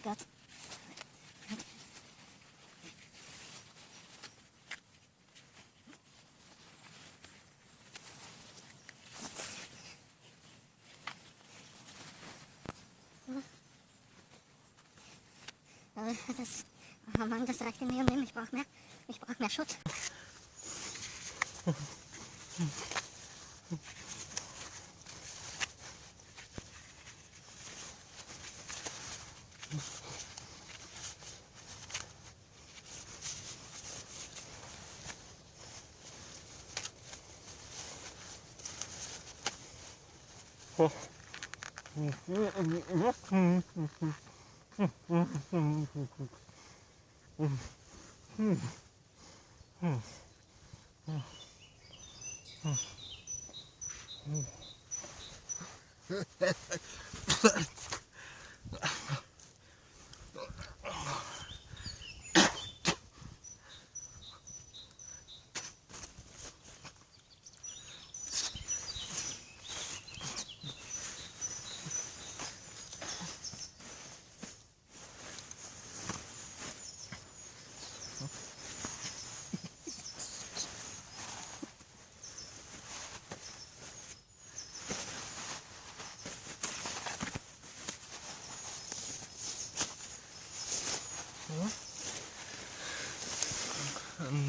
Gott. Oh Mann, das reicht mir und dem. Ich brauch mehr Schutz.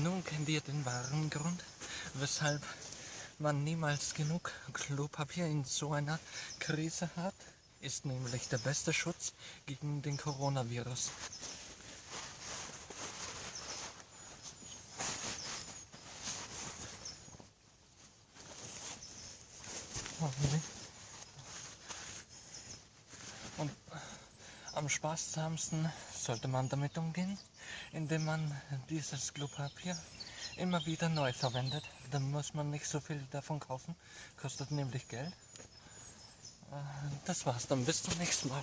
Nun kennt ihr den wahren Grund, weshalb man niemals genug Klopapier in so einer Krise hat. Ist nämlich der beste Schutz gegen den Coronavirus. Und am sparsamsten sollte man damit umgehen, indem man dieses Klopapier immer wieder neu verwendet. Dann muss man nicht so viel davon kaufen, kostet nämlich Geld. Das war's dann, bis zum nächsten Mal.